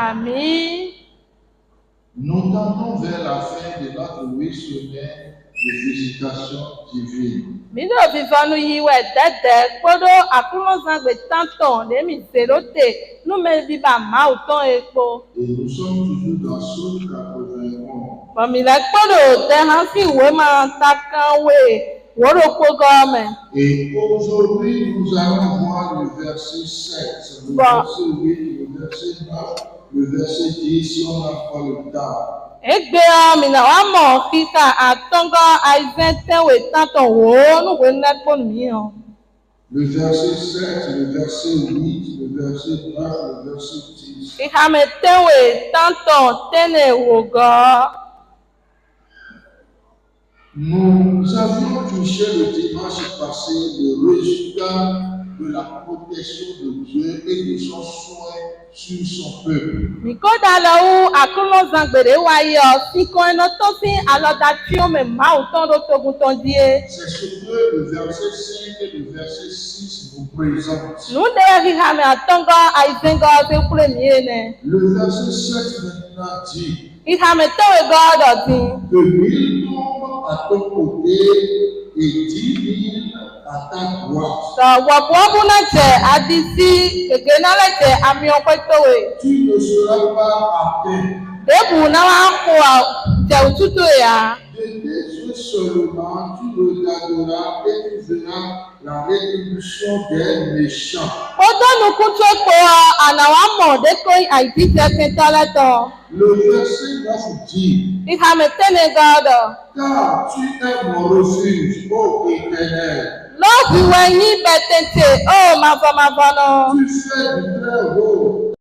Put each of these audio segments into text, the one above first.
Amen. Nous tendons vers la fin de notre 8 semaines de visitation divine. Mino vivanu yiwe dede kpodo akunozangbe tanton de mi zerote nume biba mauton ekpo. Et nous sommes toujours dans Psaume 91. Mamile kpodo te hansi wema takanwe worokpo gome. Et aujourd'hui, nous allons voir le verset 7, le verset 8, le verset 9, le verset 10, si on n'a pas le temps. Egbe mina wa mo fika atongo aizentewe tanton wo nuwe nekpo miyo. Le verset 7, le verset 8, le verset 9, le verset 10. Ihametewe tanton tene wogo. Nous avions touché le dimanche passé le résultat de la protection de Dieu et de son soin sur son peuple. Mikodalawu akunozangbere wayo sikon enotosi alodachio me mauton do toguntondie. C'est ce que le verset 5 et le verset 6 nous présentent. Nunde hihame atongo aizengo se premiene. Le verset 7 maintenant dit Ihametewe gododin. que 1000 tombent à ton côté et 10 000 à ta droite. So wabuabu na je adisi kegenalete amiokwetowe. Tu ne seras pas atteint. Debu na wakwa je ututu ya. De tes yeux seulement, tu regarderas et tu verras la rétribution des méchants. Odonu kuchokpo anawamo deko aitite kentalato. Le verset 9 dit Ihametene godo. car tu es mon refuge, ô Éternel. Lọ́ọ̀bù wẹ̀yìn bẹ̀tẹ̀tẹ̀ ó mavọmavọnà. Tu fais du très haut.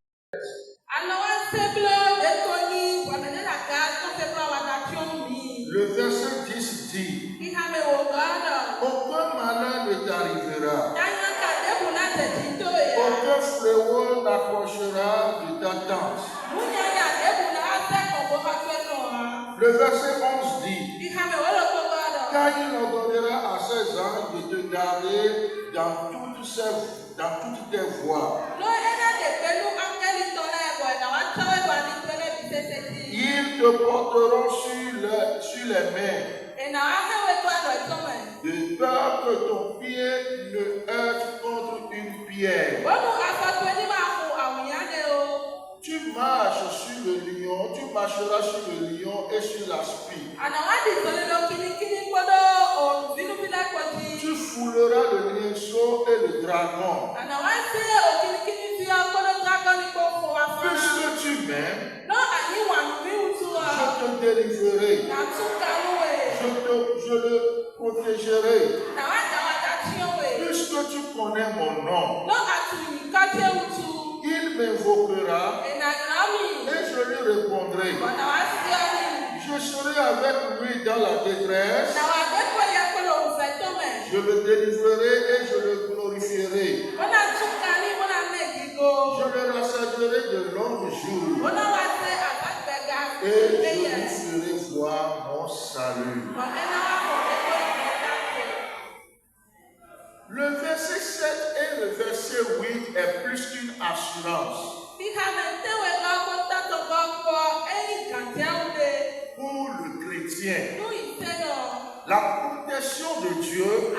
Àlọ́wọ́ sẹ́bílọ́ ètò yín wàmẹ̀dẹ́dàgá tó sẹ́bílọ́ wàdàtí òun mi. Le verset 10 dit Ìhàmẹ̀ wò gbọ́dọ̀. aucun malheur ne t'arrivera. Dáyọ̀ kàdébù náà tẹ̀sí tó yẹ. Aucun fléau n'approchera de ta tente. Múnyẹ̀yà débù náà sẹ́kọ̀ọ́ bó bá fẹ́ nù ọ́. Le verset 11 dit Ìhàmẹ̀ wò ló gbọ́dọ̀. car il ordonnera à ses anges de te garder dans toutes tes voies. Ló ẹ̀dá dè pẹ̀lú áńgẹ́lì tọ́lá ẹ̀bọ̀ ẹ̀dá wá tọ́ ẹ̀bọ̀ ní tẹ́lẹ̀ bí tẹ́tẹ́ sí. Ils te porteront sur les mains, Ìnà ahẹ́wẹ̀ tó àlọ́ ìtọ́mọ̀ ẹ̀. de peur que ton pied ne heurte contre une pierre. Wọ́n mú afọ́tò ẹni máa fún àwòyán dé o. Tu marches sur le lion, tu marcheras sur le lion et sur la spie. Ànàwádìí ìsọ̀lélọ́ kìnnìkìnnì gbọ́dọ̀ òòrùn bínúbínú àpọ̀jì. Tu fouleras le lionceau et le dragon. Ànàwádìí òkìnnìkìnnì fi ọgbọ́dọ̀ dragoni kó fún wa fún wa. Puisque tu m'aimes, Lọ́ àyíwá mi wùtú wa. je te délivrerai. Nàtú kàwé. Je le protégerai. Nàwádàwádà tí ó wè. Puisque tu connais mon nom, Lọ́ àtúnyì kájé wùtú. il m'invoquera Ìnàgbà mi. et je lui répondrai. Ọ̀nàwá sí ọ́nì. Je serai avec lui dans la détresse. Nàwá gbẹ́kọ̀ yẹ kó lòun fẹ́ tó mẹ́. Je le délivrerai et je le glorifierai. Wọ́n náà tún ká ní wọ́n náà mẹ́gì go. Je le rassasirai de longs jours Wọ́n náà wá sí àgbàgbẹ́gà. et je lui ferai voir mon salut. Ọ̀nà wá kọ̀ ẹ̀kọ́ ìgbẹ́gà. Le verset 7 et le verset 8 est plus qu'une assurance pour le chrétien. La protection de Dieu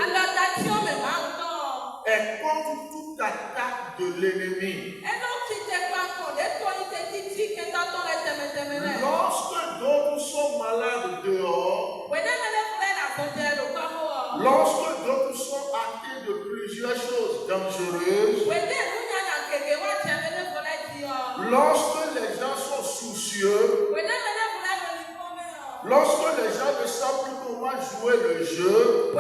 est contre toute attaque de l'ennemi. Lorsque d'autres sont malades dehors, lorsque d'autres sont atteints de plusieurs choses dangereuses, lorsque les gens sont soucieux, lorsque les gens ne savent plus comment jouer le jeu,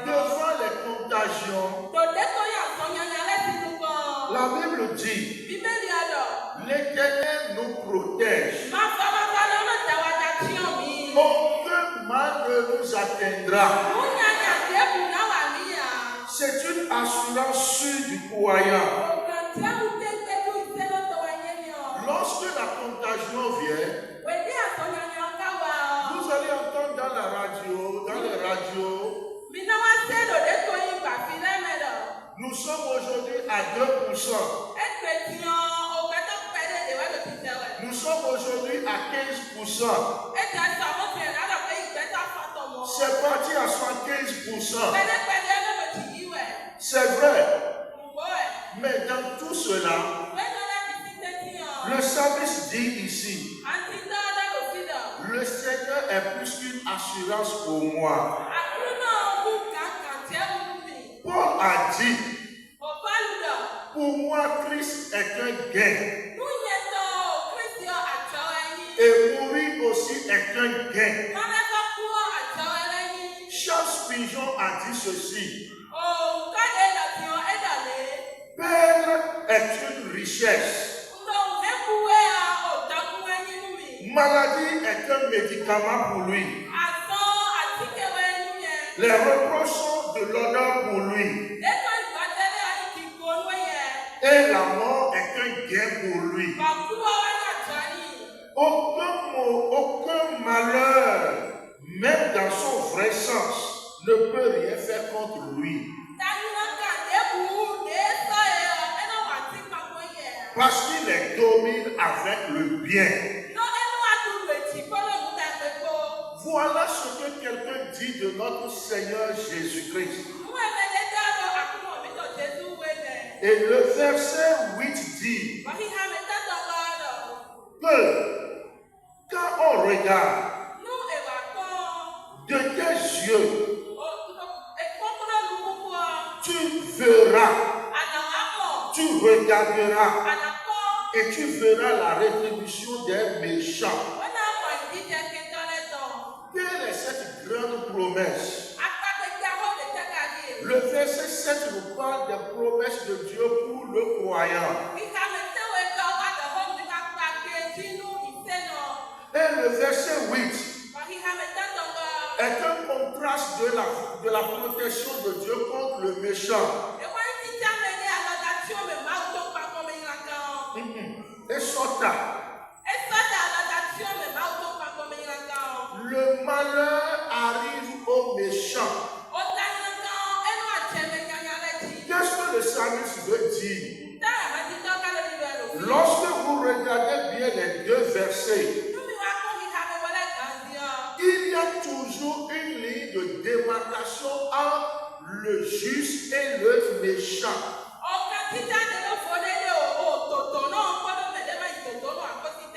devant les contagions, la Bible dit, l'Éternel nous protège. Aucun mal ne nous atteindra. C'est une assurance sûre du croyant. Lorsque la contagion vient, vous allez entendre dans la radio, dans les radios, nous sommes aujourd'hui à 2%. c'est parti à 75%. C'est vrai. Mais dans tout cela, le service dit ici, le Seigneur est plus qu'une assurance pour moi. Paul a dit, pour moi, Christ est un gain. Et mourir aussi est un gain. Charles Spurgeon a dit ceci. Perdre est une richesse. Maladie est un médicament pour lui. Les reproches sont de l'honneur pour lui. Et la mort est un gain pour lui. Aucun malheur, même dans son vrai sens, ne peut rien faire contre lui. Parce qu'il les domine avec le bien. Voilà ce que quelqu'un dit de notre Seigneur Jésus-Christ. Et le verset 8 dit que quand on regarde de tes yeux, tu verras, tu regarderas et tu verras la rétribution des méchants. Quelle est cette grande promesse? Le verset 7 nous parle des promesses de Dieu pour le croyant. Et le verset 8 est un contraste de la protection de Dieu contre le méchant. Et Sota, le malheur arrive aux méchants. Qu'est-ce que le psalmiste veut dire? Lorsque vous regardez bien les deux versets, il y a toujours une ligne de démarcation entre le juste et le méchant.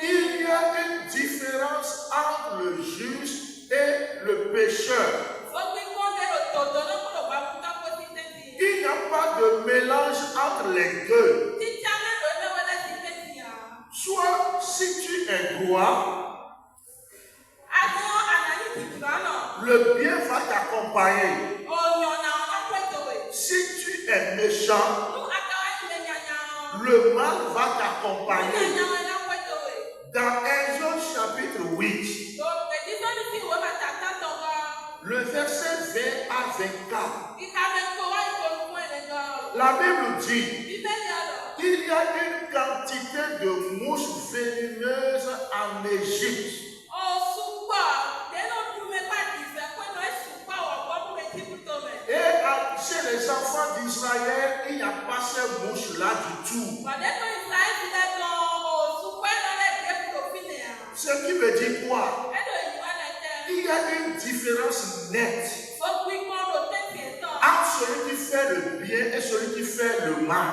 Il y a une différence entre le juste et le pécheur. Il n'y a pas de mélange entre les deux. Soit si tu es droit, le bien va t'accompagner. Si tu es méchant, le mal va t'accompagner. Dans Exode chapitre 8, le verset 20 à 24, la Bible dit, il y a une quantité de mouches vénéneuses en Égypte. Et chez les enfants d'Israël, il n'y a pas ces mouches-là du tout. Ce qui veut dire quoi? Il y a une différence nette entre celui qui fait le bien et celui qui fait le mal.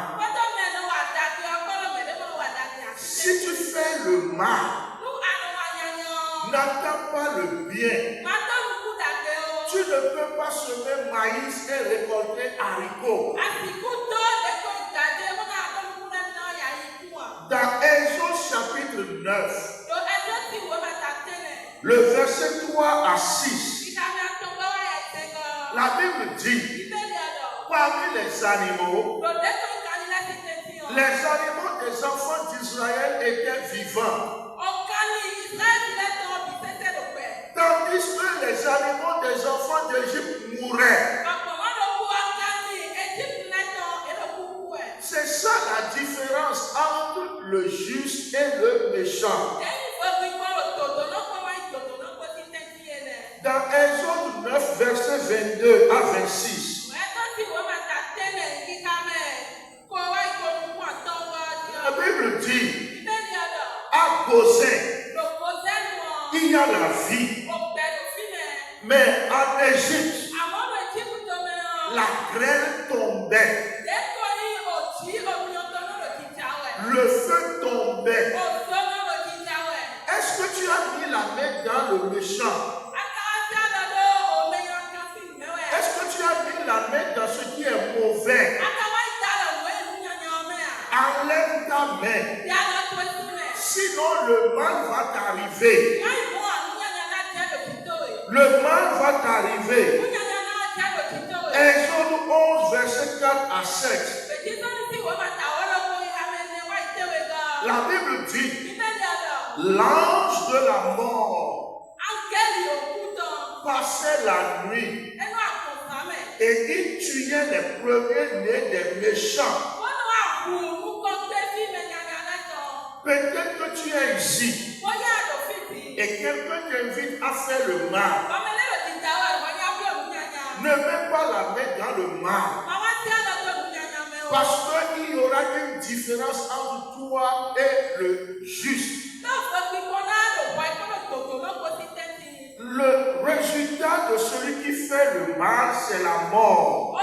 Si tu fais le mal, n'attends pas le bien. Tu ne peux pas semer maïs et récolter haricots. Dans Exode chapitre 9, le verset 3 à 6, la Bible dit, parmi les animaux des enfants d'Israël étaient vivants. Tandis que les animaux des enfants d'Égypte mouraient. C'est ça la différence entre le juste et le méchant. Dans Exode 9, verset 22 à 26, la Bible dit, à Goshen, y a la vie. Mais en Égypte, la graine tombait. Le feu tombait. Est-ce que tu as mis la main dans le méchant? Est-ce que tu as mis la main dans ce qui est mauvais? Enlève ta main. Sinon, le mal va t'arriver. Le mal va t'arriver. Exode 11, verset 4 à 7. La Bible dit, l'ange de la mort passait la nuit et il tuait les premiers-nés des méchants. Peut-être que tu es ici et quelqu'un t'invite à faire le mal. Ne mets pas la main dans le mal. Parce qu'il y aura une différence entre toi et le juste. Le résultat de celui qui fait le mal, c'est la mort.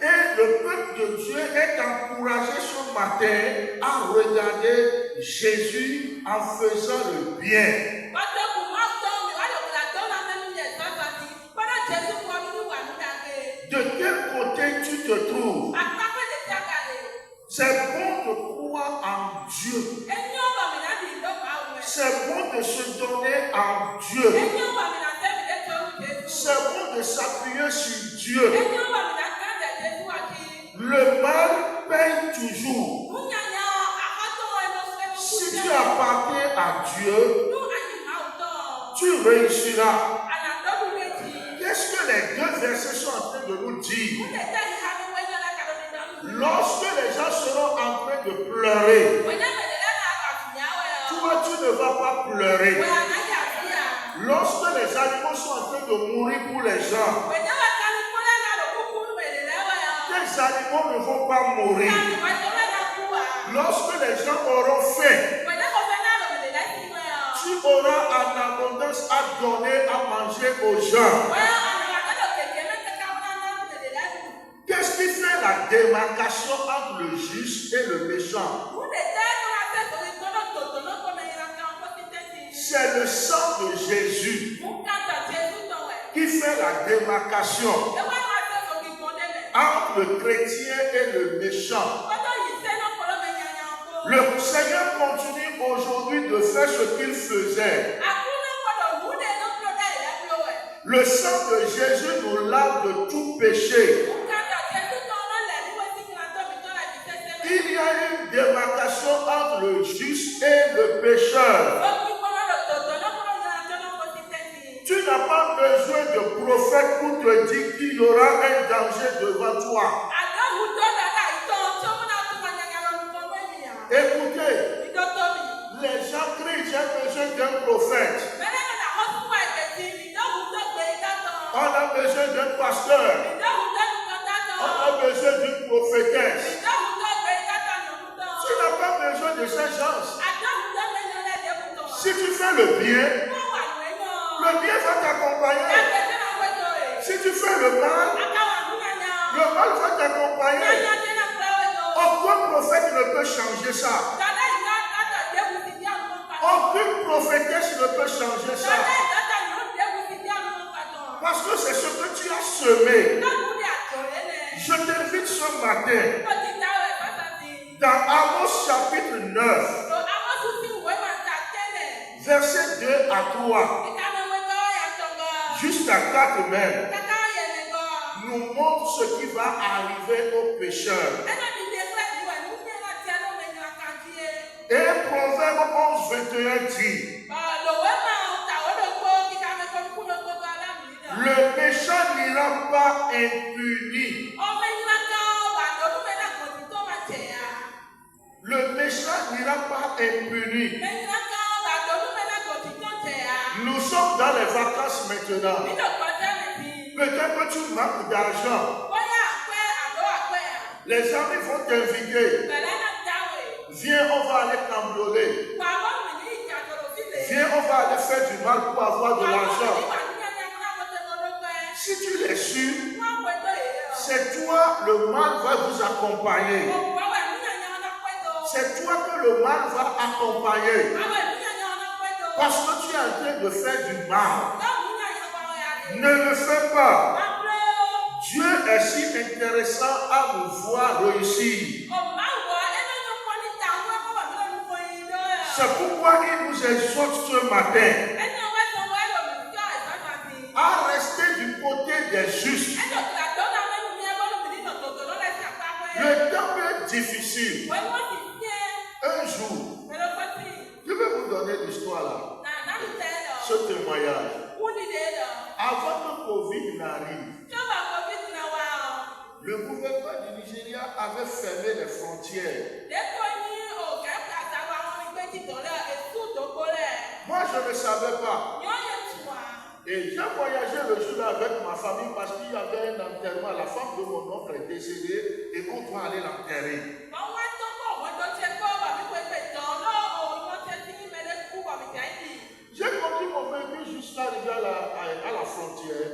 Et le peuple de Dieu est encouragé ce matin à regarder Jésus en faisant le bien. De quel côté tu te trouves? C'est bon de croire en Dieu. C'est bon de se donner en Dieu. C'est bon de s'appuyer sur Dieu. Le mal paye toujours. Si tu appartiens à Dieu, tu réussiras. Qu'est-ce que les deux versets sont en train de nous dire? Lorsque les gens seront en train de pleurer, toi tu ne vas pas pleurer. Lorsque les animaux sont en train de mourir pour les gens, les animaux ne vont pas mourir. Lorsque les gens auront faim, tu auras en abondance à donner à manger aux gens. Qu'est-ce qui fait la démarcation entre le juste et le méchant? C'est le sang de Jésus qui fait la démarcation entre le chrétien et le méchant. Le Seigneur continue aujourd'hui de faire ce qu'il faisait. Le sang de Jésus nous lave de tout péché. Il y a une démarcation entre le juste et le pécheur. Tu n'as pas besoin de prophète pour te dire qu'il y aura un danger devant toi. Écoutez, les gens crient, j'ai besoin d'un prophète. On a besoin d'un pasteur. On a besoin d'une prophétesse. Tu n'as pas besoin de ces gens. Si tu fais le bien va t'accompagner. Si tu fais le mal va t'accompagner. Aucun prophète ne peut changer ça. Aucune prophétesse ne peut changer ça. Parce que c'est ce que tu as semé. Je t'invite ce matin dans Amos chapitre 9, verset 2 à 3, jusqu'à 4 même, nous montre ce qui va arriver aux pécheurs. Et Proverbe 11, 21 dit, le méchant n'ira pas impuni. Le méchant n'ira pas impuni. Nous sommes dans les vacances maintenant. Peut-être que tu manques d'argent. Les amis vont t'inviter. Viens, on va aller cambrioler. viens, on va aller faire du mal pour avoir de l'argent. Si tu l'es sûr, c'est toi, le mal va vous accompagner. C'est toi que le mal va accompagner. Parce que tu es en train de faire du mal. Ne le fais pas. Dieu est si intéressant à nous voir réussir. C'est pourquoi il nous exhorte ce matin à rester du côté des justes. Le temps est difficile. Un jour, je vais vous donner l'histoire là. Ce témoignage. Avant que le Covid n'arrive, le gouvernement du Nigeria avait fermé les frontières. Moi, je ne savais pas. Et j'ai voyagé le jour-là avec ma famille parce qu'il y avait un enterrement. La femme de mon oncle est décédée et on doit aller l'enterrer. J'ai conduit mon véhicule jusqu'à arriver à la frontière.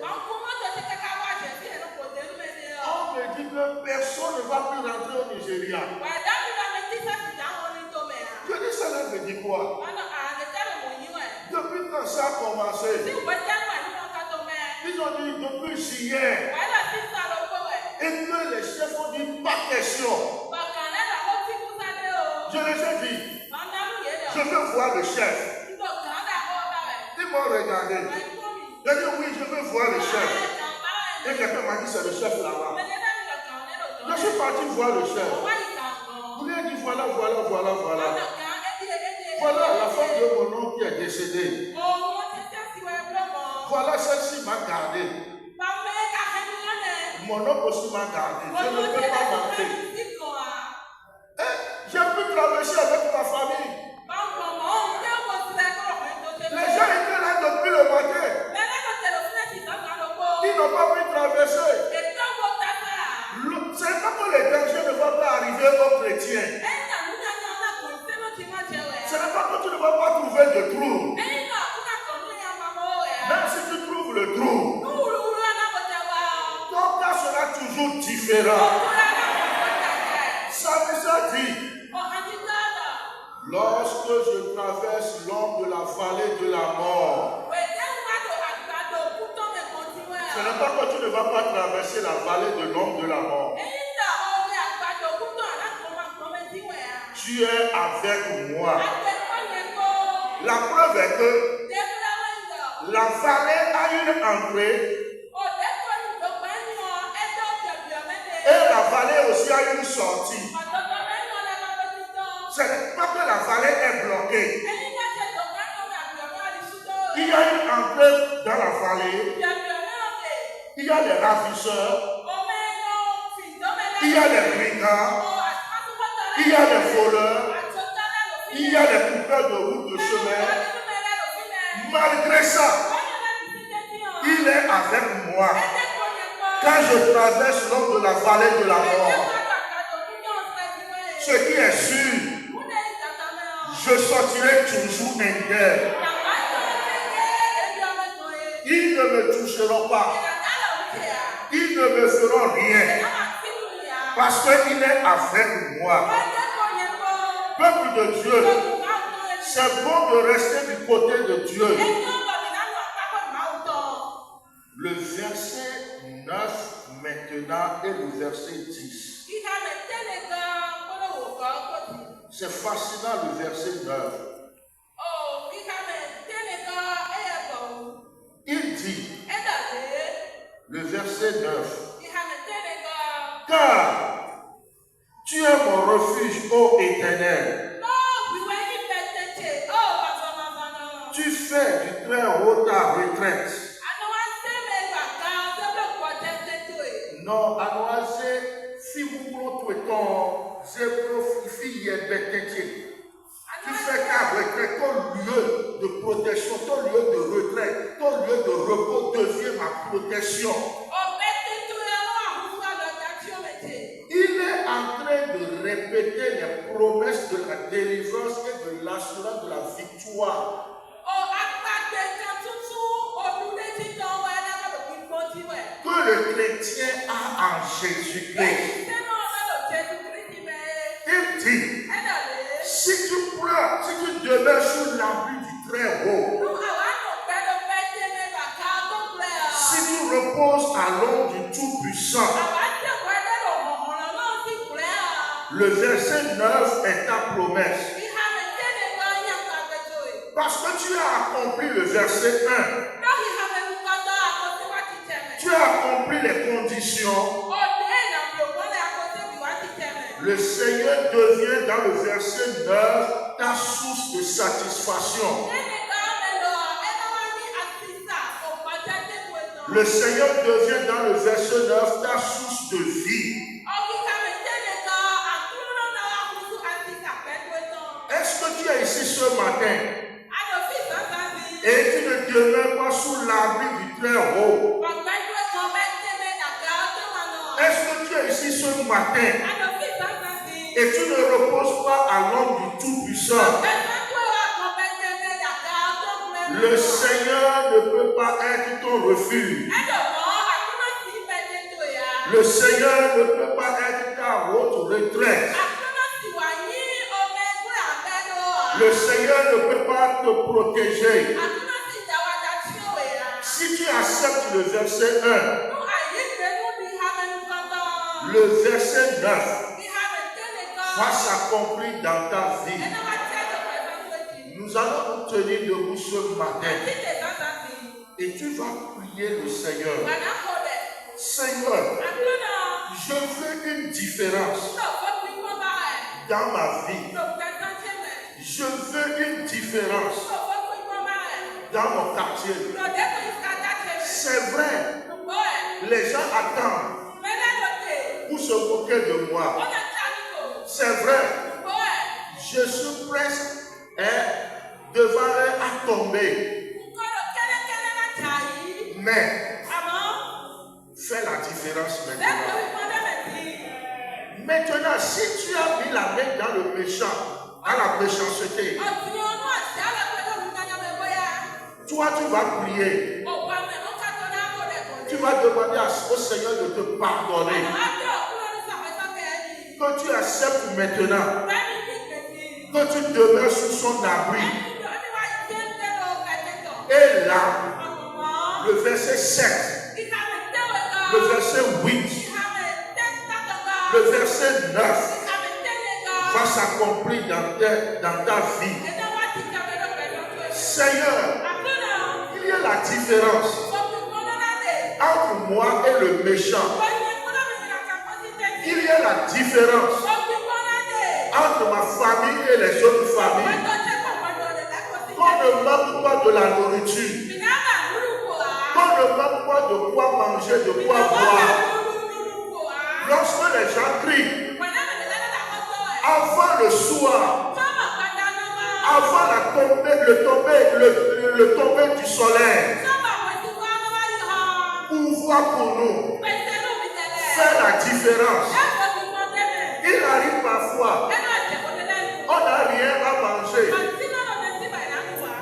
On me dit que personne ne va plus rentrer au Nigeria. Je dis, ça me dit quoi? Depuis quand ça a commencé? Ils ont dit depuis hier. Et que les chefs ont dit pas question. Je les ai dit, je veux voir le chef. Ils m'ont regardé. J'ai dit oui, je veux voir le chef. Et quelqu'un m'a dit c'est le chef là-bas. Je suis parti voir le chef. Il a dit voilà. Voilà la femme de mon oncle qui est décédée. Voilà celle-ci m'a gardé. Mon oncle aussi m'a gardé. Je ne peux pas manquer. J'ai pu traverser avec ma famille. Les gens étaient là depuis le matin. Ils n'ont pas pu traverser. C'est pas que les dangers ne vont pas arriver aux chrétiens. Ce n'est pas que tu ne vas pas trouver de trou. Même si tu trouves le trou, ton cas sera toujours différent. Ça nous a dit, lorsque je traverse l'ombre de la vallée de la mort, ce n'est pas que tu ne vas pas traverser la vallée de l'ombre de la mort. Tu es avec moi. La preuve est que la vallée a une entrée et la vallée aussi a une sortie. Ce n'est pas que la vallée est bloquée. Il y a une entrée dans la vallée. Il y a les ravisseurs. Il y a les brigands. Il y a les voleurs. Il y a les coupeurs de route de chemin. Malgré ça, il est avec moi. Quand je traverse l'ombre de la vallée de la mort, ce qui est sûr, je sortirai toujours indemne. Ils ne me toucheront pas. Ils ne me feront rien. Parce qu'il est avec moi. Peuple de Dieu, c'est bon de rester du côté de Dieu. Le verset 9 maintenant et le verset 10. C'est fascinant le verset 9. Il dit, le verset 9, car tu es mon refuge, ô Éternel. Tu fais du très haut ta retraite. Non, anoise, si vous voulez tu fais ta retraite, ton lieu de protection, ton lieu de retraite, ton lieu de repos devient ma protection. Il est en train de répéter les promesses de la délivrance et de l'assurance de la victoire. le chrétien a en Jésus-Christ. Il dit, si tu pleures, si tu demeures sous l'abri du Très-Haut, si tu reposes à l'ombre du Tout-Puissant, le verset 9 est ta promesse. Parce que tu as accompli le verset 1. Tu as accompli les conditions. Le Seigneur devient dans le verset 9 ta source de satisfaction. Le Seigneur devient dans le verset 9 ta source de vie. Est-ce que tu es ici ce matin et tu ne demeures pas sous l'abri du Très-Haut? Est-ce que tu es ici ce matin et tu ne reposes pas à l'ombre du Tout-Puissant? Le Seigneur ne peut pas être ton refuge. Le Seigneur ne peut pas être ta haute retraite. Le Seigneur ne peut pas te protéger. Si tu acceptes le verset 1, le verset 9 va s'accomplir dans ta vie. Nous allons nous tenir debout ce matin et tu vas prier le Seigneur. Seigneur, je veux une différence dans ma vie. Je veux une différence dans mon quartier. C'est vrai, les gens attendent pour se moquer de moi. C'est vrai, je suis presque devant eux à tomber. Mais fais la différence maintenant. Maintenant, si tu as mis la main dans le méchant, à la méchanceté, toi tu vas prier. Tu vas demander au Seigneur de te pardonner. Que tu acceptes maintenant que tu demeures sous son abri. Et là, le verset 7, le verset 8, le verset 9 va s'accomplir dans ta vie. Seigneur, il y a la différence entre moi et le méchant. Il y a la différence entre ma famille et les autres familles. Qu'on ne manque pas de la nourriture. Qu'on ne manque pas de quoi manger, de quoi boire. Lorsque les gens crient, avant le soir, avant le tomber du soleil, pouvoir pour nous faire la différence. Il arrive parfois, on n'a rien à manger,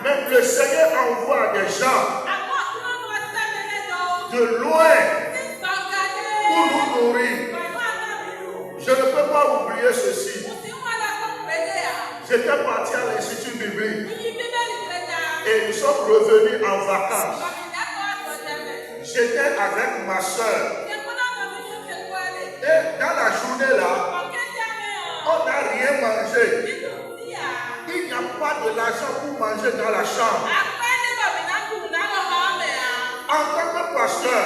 mais le Seigneur envoie des gens de loin pour nous nourrir. Je ne peux pas oublier ceci. J'étais parti à l'Institut biblique et nous sommes revenus en vacances. J'étais avec ma soeur. Et dans la journée là, on n'a rien mangé. Il n'y a pas de l'argent pour manger dans la chambre. En tant que pasteur,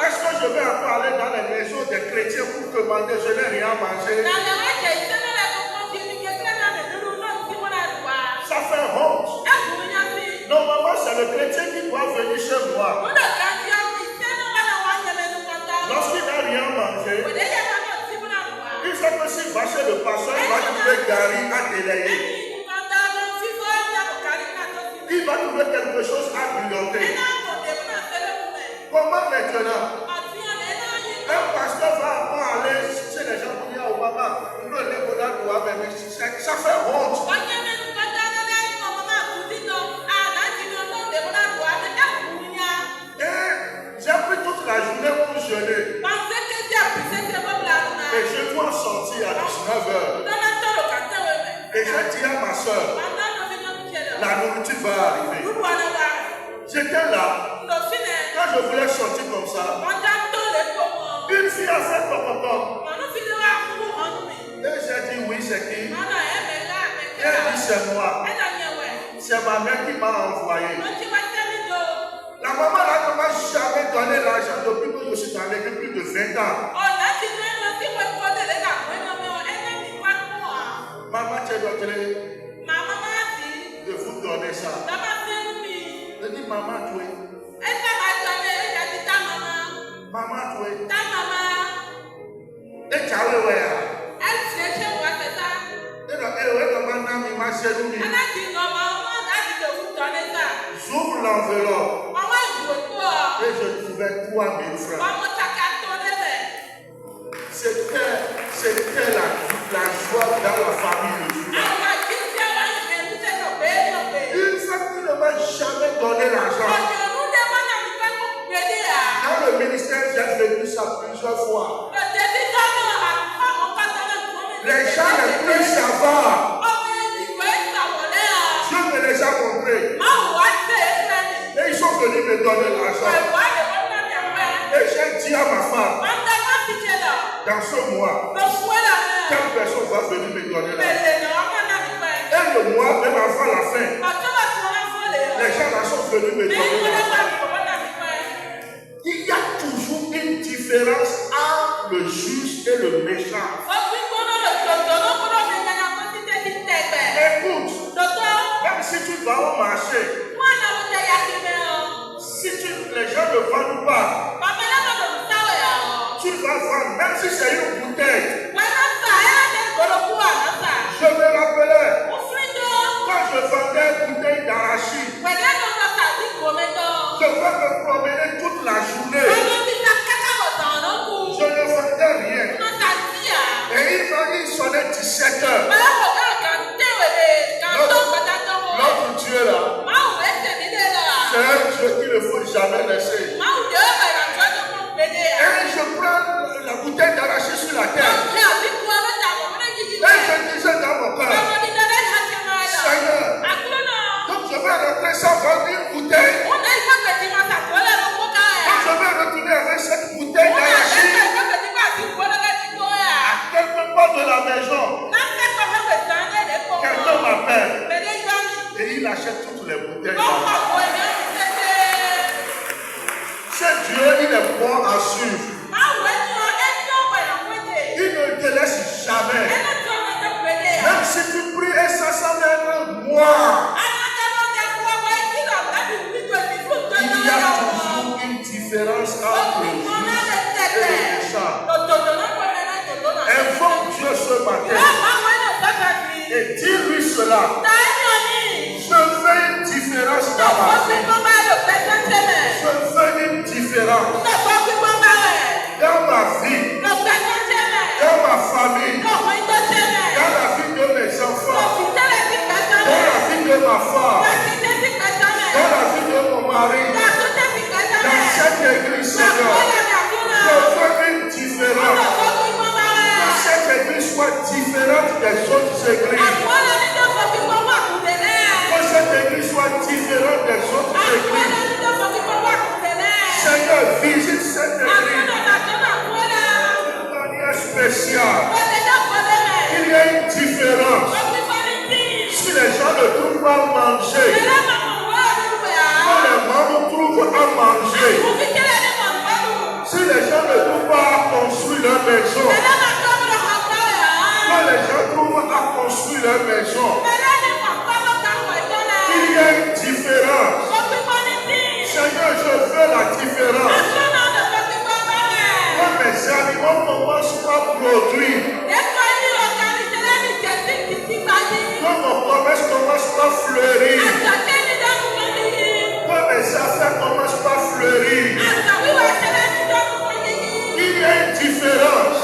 est-ce que je vais encore aller dans les maisons des chrétiens pour demander je n'ai rien mangé? Ça fait honte. Normalement, c'est le chrétien qui doit venir chez moi. Lorsqu'il n'a rien mangé, il sait que s'il va chez le pasteur, il va trouver Gary à délayer. Il va trouver quelque chose à grignoter. Comment maintenant? Un pasteur va encore aller chez les gens pour dire au maman, nous les ça fait honte. Et j'ai dois sortir à 19h. Et j'ai dit à ma soeur, la nourriture va arriver. J'étais là. Quand je voulais sortir comme ça, une fille a fait pop. Et j'ai dit oui, c'est qui? Et elle dit c'est moi. C'est ma mère qui m'a envoyé. La maman là ne m'a jamais donné l'argent depuis que je suis dans l'église plus de 20 ans. Maman, tu dois de vous donner ça. Je dis maman, tu es. Maman, tu es. Et tu as le j'ouvre l'enveloppe et je trouvais 3000 francs. C'était la joie dans la famille de Judas. Une femme qui ne m'a jamais donné l'argent. Dans le ministère, j'ai vécu ça plusieurs fois. Les gens les plus savants, Dieu me les a montrés. Et ils sont venus me donner l'argent. Et j'ai dit à ma femme, dans ce mois, quelle personne va venir me donner l'argent? Et le mois, même avant la fin, les gens là sont venus me donner l'argent. Il y a toujours une différence entre le juste et le méchant. Écoute, même si tu vas au marché, si les gens ne vendent pas, tu vas vendre, même si c'est une bouteille. Je me rappelais, quand je vendais une bouteille d'arachide, je pouvais me promener toute la journée. Je ne vendais rien. Et il sonnait 17 heures. Notre Dieu là, c'est un Dieu qu'il ne faut jamais laisser. Et je prends la bouteille d'arachide sur la terre. Et je disais dans mon cœur, Seigneur, donc je vais rentrer sans vendre une bouteille. Donc je vais retourner avec cette bouteille d'arachide à quelque part de la maison. Quelqu'un m'appelle et il achète toutes les bouteilles. Ce Dieu, il est bon à suivre. Il ne te laisse jamais. Même si tu pries et ça s'amène moi, il y a toujours une différence entre le juste et le méchant. Invoque Dieu ce matin et dis-lui cela. Je veux une différence dans ma vie. Je veux une différence dans ma vie, dans ma famille, dans la vie de mes enfants, dans la vie de ma femme, dans la vie de mon mari, dans cette église, Seigneur. Je veux une différence. Que cette église soit différente des autres églises. Que cette église soit différente des autres églises. Seigneur, visite cette église de manière spéciale. Il y a une différence. Si les gens ne trouvent pas à manger, que les membres trouvent à manger. Si les gens ne trouvent pas à construire leur maison, que les gens trouvent à construire leur maison. Il y a une différence. Seigneur, je veux la différence. Que mes animaux commencent à produire. Que mon commerce commence à fleurir. Que mes affaires commencent à fleurir. Il y a une différence.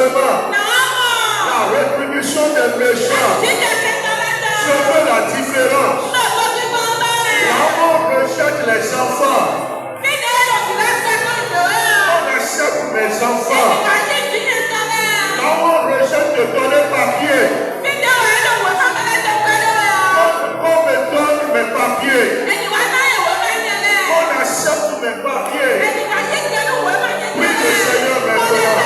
châtiment, la rétribution des méchants. Je veux la différence. Là où on rejette les enfants, on accepte mes enfants. Là où on rejette de donner papier, on me donne mes papiers. On accepte mes papiers. Oui, le Seigneur maintenant.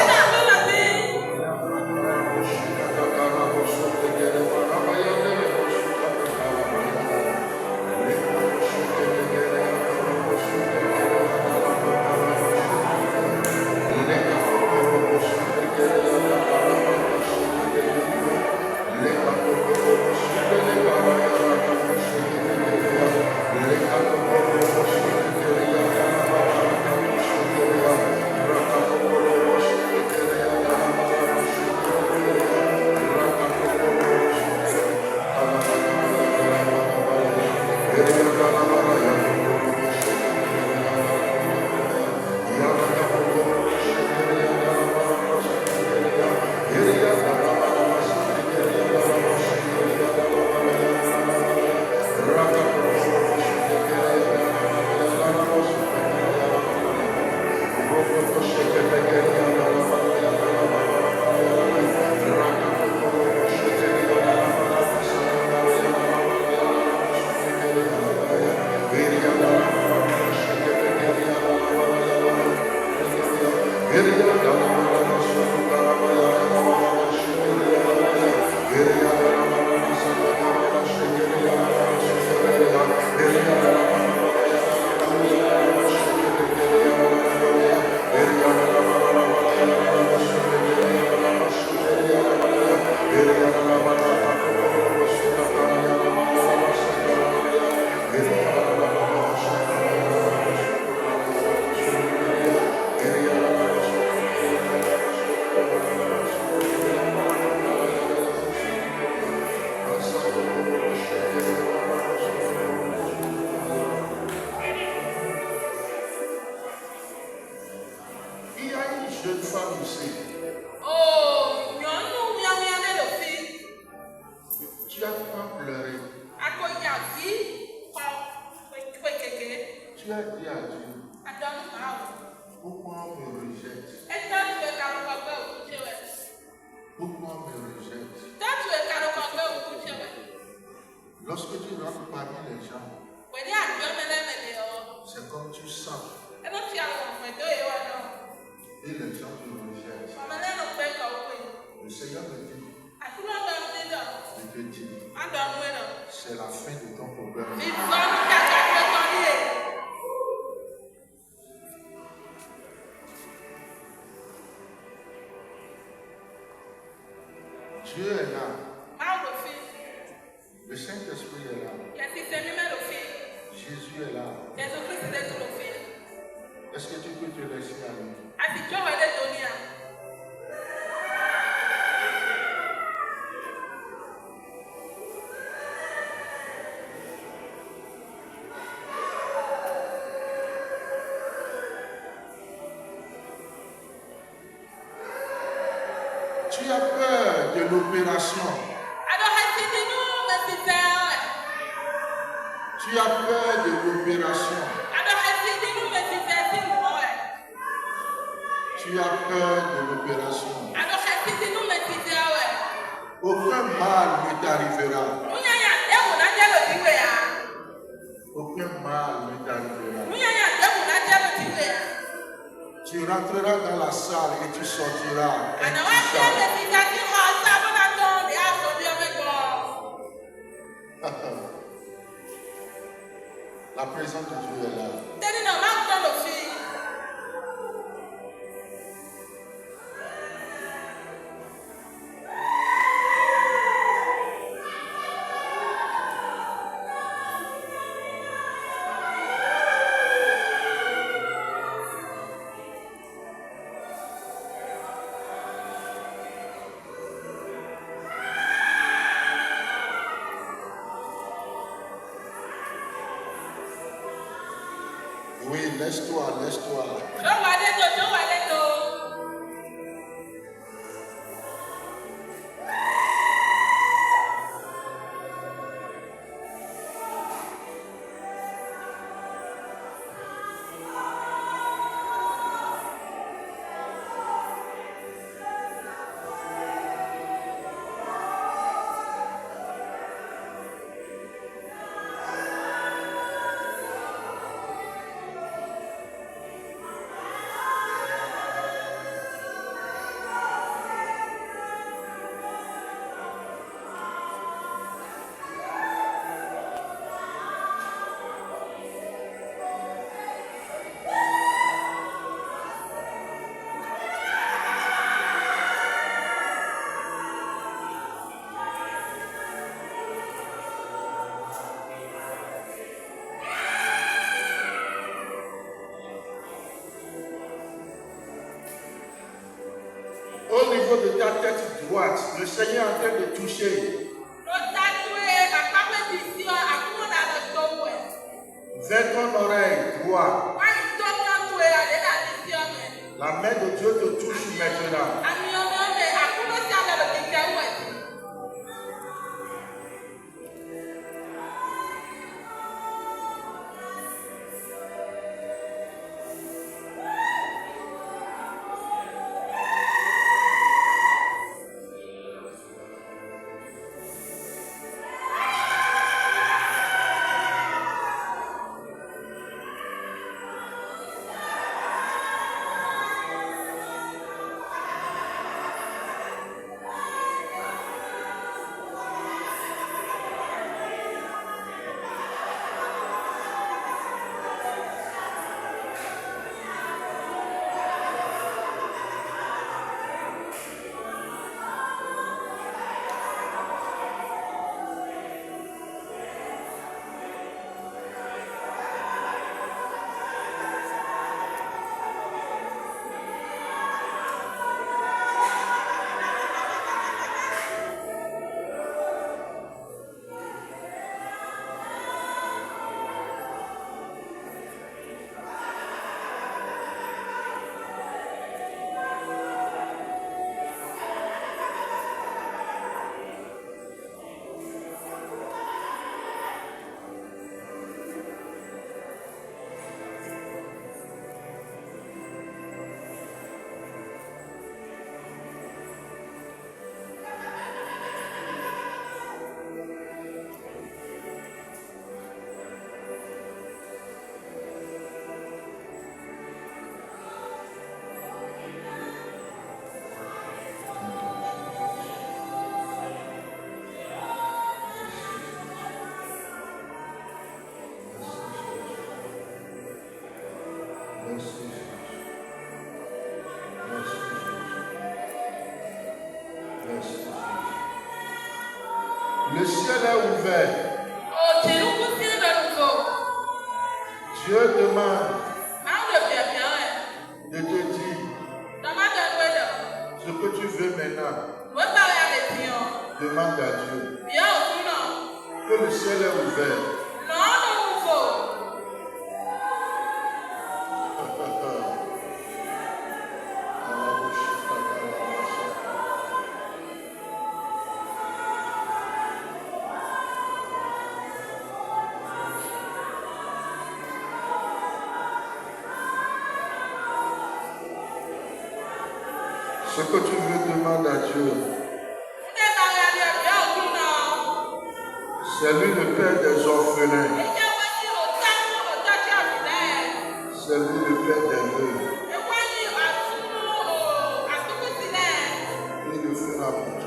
Jeune femme ici. Tu as pas pleuré. Tu as dit à Dieu. Pourquoi on me rejette? Pourquoi on me rejette? Lorsque tu rentres parmi les gens, c'est comme tu sens. Et les gens te rejettent. Le Seigneur me dit, je te dis, c'est la fin de ton problème. Dieu est là. Le Saint-Esprit est là. Jésus est là. Est-ce que tu peux te laisser aller? Tu as peur de l'opération. Tu as peur de l'opération. Tu as peur de l'opération. Aucun mal ne t'arrivera. Aucun mal ne t'arrivera. Tu rentreras dans la salle et tu sortiras. La présence de Dieu est là. Oui, laisse-toi, laisse-toi. niveau de ta tête droite, le Seigneur est en train de toucher. Vers ton oreille droite. La main de Dieu te touche maintenant. Le ciel est ouvert. Dieu demande de te dire ce que tu veux maintenant. Demande à Dieu. Que le ciel est ouvert. Ce que tu veux, demande à Dieu. C'est lui le Père des orphelins. C'est lui le Père des veuves. Il le fera pour toi.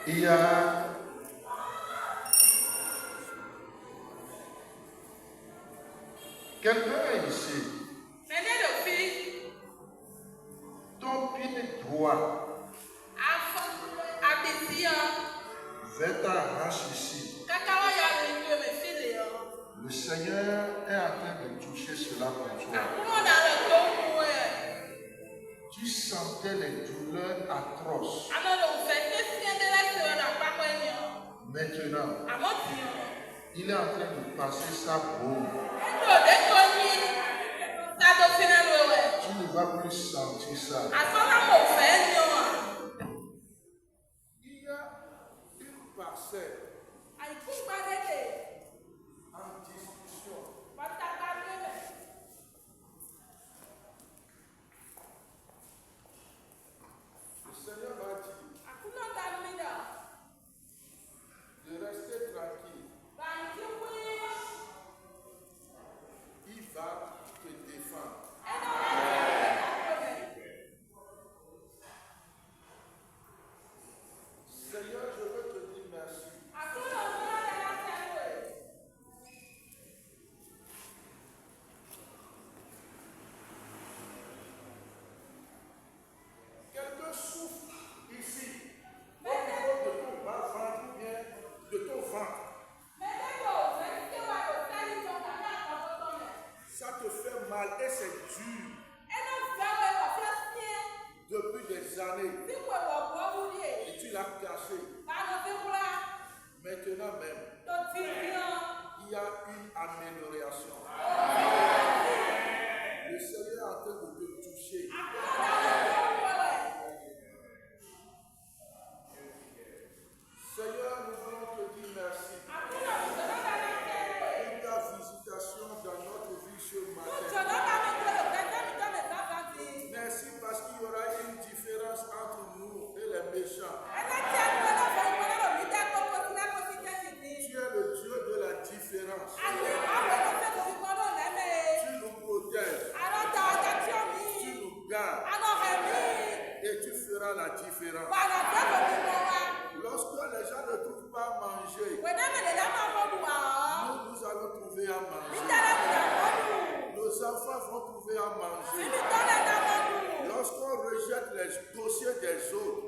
Il y a quelqu'un ici. Ton pied droit vers ta hanche ici. Le Seigneur est en train de toucher cela pour toi. Tu sentais les douleurs atroces. Maintenant, il est en train de passer sa baume. Tu ne vas plus sentir ça. Il y a une parcelle en discussion. Le Seigneur m'a dit de rester tranquille. Il va te défendre. Seigneur, je veux te dire merci. Quelqu'un souffre ici, au niveau de ton bas-ventre ou bien de ton ventre. Ça te fait mal et c'est dur depuis des années. Et tu l'as caché. Maintenant même, il y a une amélioration. Le Seigneur est en train de te toucher. Seigneur, nous voulons te dire merci pour ta visitation dans notre vie ce matin. Merci parce qu'il y aura une différence entre nous et les méchants. Tu es le Dieu de la différence. Tu nous protèges. Tu nous gardes. Et tu feras la différence. Lorsque les gens ne trouvent pas à manger, nous allons trouver à manger. Nos enfants vont trouver à manger. Lorsqu'on rejette les dossiers des autres,